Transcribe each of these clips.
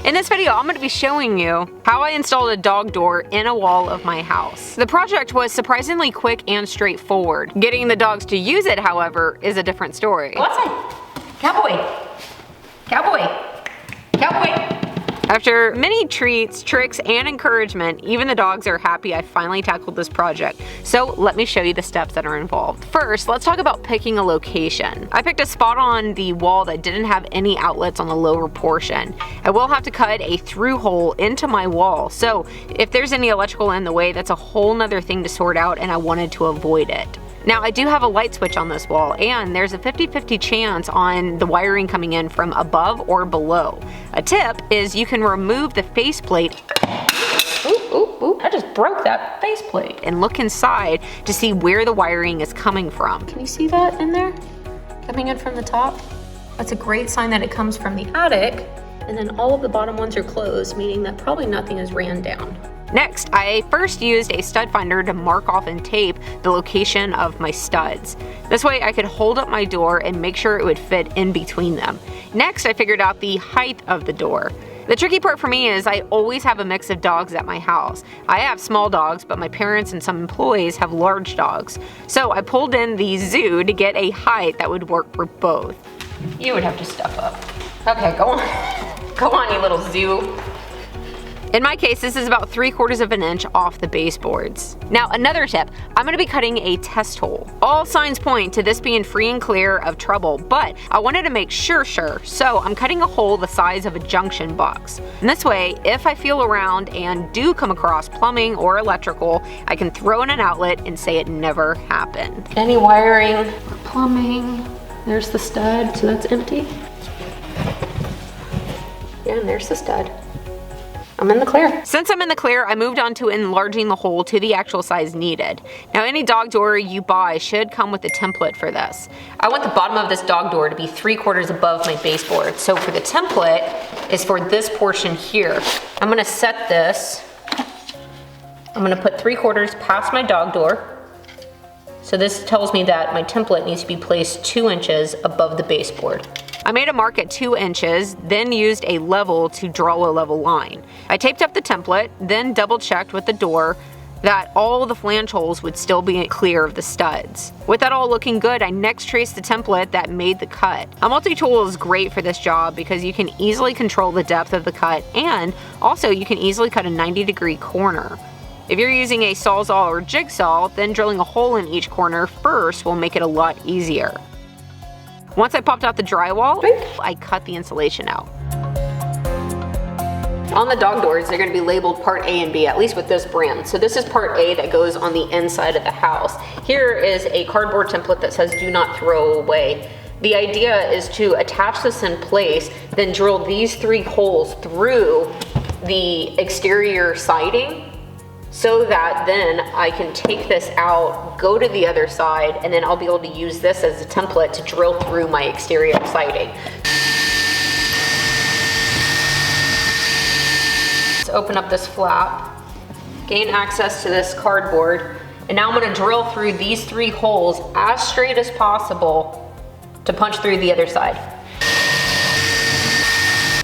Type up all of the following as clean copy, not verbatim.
In this video, I'm going to be showing you how I installed a dog door in a wall of my house. The project was surprisingly quick and straightforward. Getting the dogs to use it, however, is a different story. Go outside. Cowboy. Cowboy. Cowboy. After many treats, tricks, and encouragement, even the dogs are happy I finally tackled this project. So let me show you the steps that are involved. First, let's talk about picking a location. I picked a spot on the wall that didn't have any outlets on the lower portion. I will have to cut a through hole into my wall, so if there's any electrical in the way, that's a whole nother thing to sort out, and I wanted to avoid it. Now, I do have a light switch on this wall, and there's a 50-50 chance on the wiring coming in from above or below. A tip is you can remove the faceplate. Ooh, I just broke that faceplate. And look inside to see where the wiring is coming from. Can you see that in there? Coming in from the top? That's a great sign that it comes from the attic, and then all of the bottom ones are closed, meaning that probably nothing is ran down. Next, I first used a stud finder to mark off and tape the location of my studs. This way I could hold up my door and make sure it would fit in between them. Next, I figured out the height of the door. The tricky part for me is I always have a mix of dogs at my house. I have small dogs, but my parents and some employees have large dogs. So I pulled in the zoo to get a height that would work for both. You would have to step up. Okay, go on. Go on, you little zoo. In my case, this is about 3/4 of an inch off the baseboards. Now, another tip, I'm gonna be cutting a test hole. All signs point to this being free and clear of trouble, but I wanted to make sure, so I'm cutting a hole the size of a junction box. And this way, if I feel around and do come across plumbing or electrical, I can throw in an outlet and say it never happened. Any wiring or plumbing? There's the stud, so that's empty. Yeah, and there's the stud. I'm in the clear. Since I'm in the clear, I moved on to enlarging the hole to the actual size needed. Now, any dog door you buy should come with a template for this. I want the bottom of this dog door to be 3/4 above my baseboard. So for the template is for this portion here. I'm gonna set this, I'm gonna put 3/4 past my dog door. So this tells me that my template needs to be placed 2 inches above the baseboard. I made a mark at 2 inches, then used a level to draw a level line. I taped up the template, then double checked with the door that all the flange holes would still be clear of the studs. With that all looking good, I next traced the template that made the cut. A multi-tool is great for this job because you can easily control the depth of the cut, and also you can easily cut a 90-degree corner. If you're using a Sawzall or jigsaw, then drilling a hole in each corner first will make it a lot easier. Once I popped out the drywall, I cut the insulation out. On the dog doors, they're gonna be labeled part A and B, at least with this brand. So this is part A that goes on the inside of the house. Here is a cardboard template that says do not throw away. The idea is to attach this in place, then drill these 3 holes through the exterior siding, so that then I can take this out, go to the other side, and then I'll be able to use this as a template to drill through my exterior siding. Let's open up this flap, gain access to this cardboard, and now I'm gonna drill through these 3 holes as straight as possible to punch through the other side.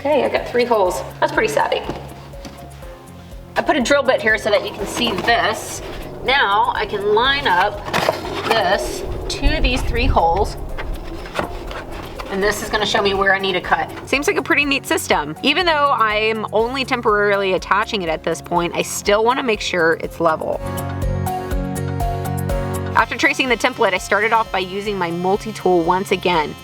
Okay, I got 3 holes. That's pretty savvy. I put a drill bit here so that you can see this. Now I can line up this to these 3 holes, and this is gonna show me where I need to cut. Seems like a pretty neat system. Even though I'm only temporarily attaching it at this point, I still wanna make sure it's level. After tracing the template, I started off by using my multi-tool once again.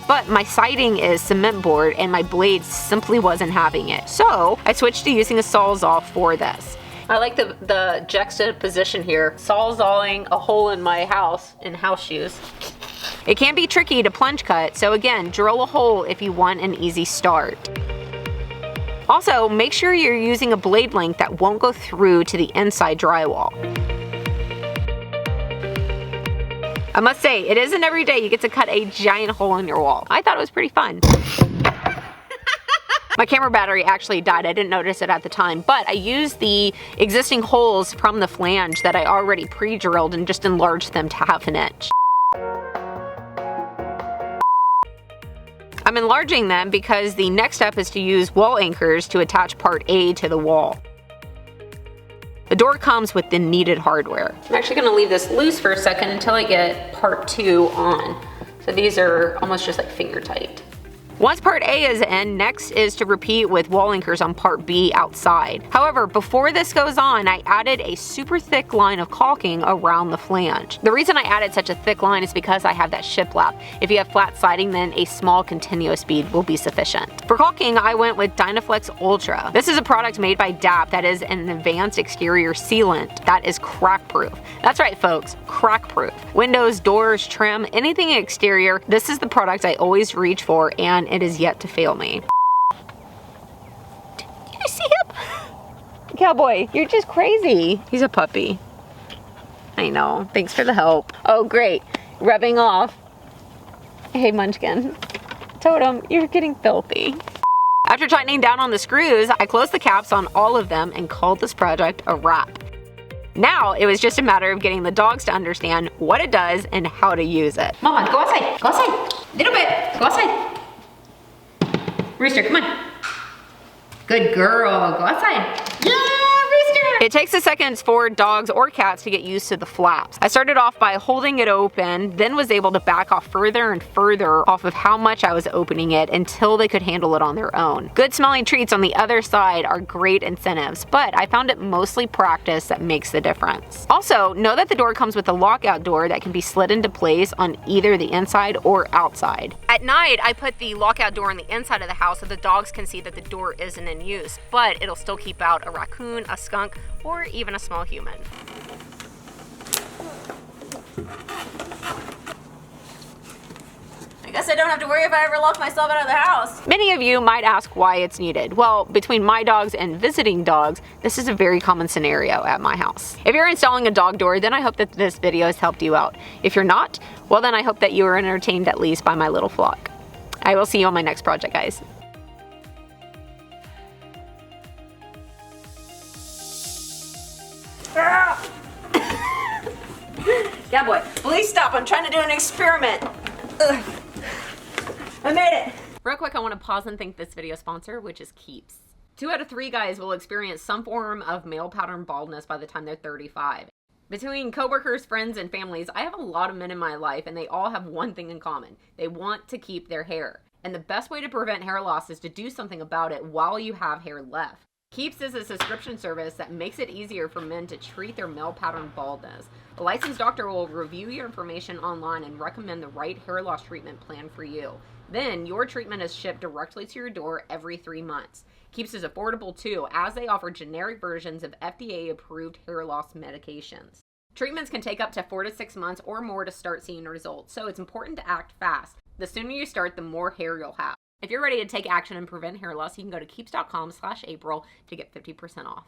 But my siding is cement board and my blade simply wasn't having it. So I switched to using a Sawzall for this. I like the juxtaposition here. Sawzalling a hole in my house in house shoes. It can be tricky to plunge cut, so again, drill a hole if you want an easy start. Also, make sure you're using a blade length that won't go through to the inside drywall. I must say, it isn't every day you get to cut a giant hole in your wall. I thought it was pretty fun. My camera battery actually died. I didn't notice it at the time, but I used the existing holes from the flange that I already pre-drilled and just enlarged them to 1/2 inch. I'm enlarging them because the next step is to use wall anchors to attach part A to the wall. The door comes with the needed hardware. I'm actually gonna leave this loose for a second until I get part 2 on. So these are almost just like finger tight. Once part A is in, next is to repeat with wall anchors on part B outside. However, before this goes on, I added a super thick line of caulking around the flange. The reason I added such a thick line is because I have that shiplap. If you have flat siding, then a small continuous bead will be sufficient. For caulking, I went with Dynaflex Ultra. This is a product made by DAP that is an advanced exterior sealant that is crack proof. That's right folks, crack proof. Windows, doors, trim, anything exterior, this is the product I always reach for, and it is yet to fail me. Did you see him? Cowboy, you're just crazy. He's a puppy. I know. Thanks for the help. Oh, great. Rubbing off. Hey, Munchkin. Totem, you're getting filthy. After tightening down on the screws, I closed the caps on all of them and called this project a wrap. Now, it was just a matter of getting the dogs to understand what it does and how to use it. Mama, go outside. Go outside. Little bit. Go outside. Rooster, come on. Good girl, go outside. Yeah, Rooster! It takes a second for dogs or cats to get used to the flaps. I started off by holding it open, then was able to back off further and further off of how much I was opening it until they could handle it on their own. Good smelling treats on the other side are great incentives, but I found it mostly practice that makes the difference. Also, know that the door comes with a lockout door that can be slid into place on either the inside or outside. At night, I put the lockout door on the inside of the house so the dogs can see that the door isn't in use, but it'll still keep out a raccoon, a skunk, or even a small human. I guess I don't have to worry if I ever lock myself out of the house. Many of you might ask why it's needed. Well, between my dogs and visiting dogs, this is a very common scenario at my house. If you're installing a dog door, then I hope that this video has helped you out. If you're not, well then I hope that you were entertained at least by my little flock. I will see you on my next project, guys. Yeah, boy, please stop. I'm trying to do an experiment. Ugh. I made it. Real quick, I want to pause and thank this video sponsor, which is Keeps. 2 out of 3 guys will experience some form of male pattern baldness by the time they're 35. Between coworkers, friends, and families, I have a lot of men in my life, and they all have one thing in common. They want to keep their hair. And the best way to prevent hair loss is to do something about it while you have hair left. Keeps is a subscription service that makes it easier for men to treat their male pattern baldness. A licensed doctor will review your information online and recommend the right hair loss treatment plan for you. Then, your treatment is shipped directly to your door every 3 months. Keeps is affordable too, as they offer generic versions of FDA-approved hair loss medications. Treatments can take up to 4 to 6 months or more to start seeing results, so it's important to act fast. The sooner you start, the more hair you'll have. If you're ready to take action and prevent hair loss, you can go to keeps.com/April to get 50% off.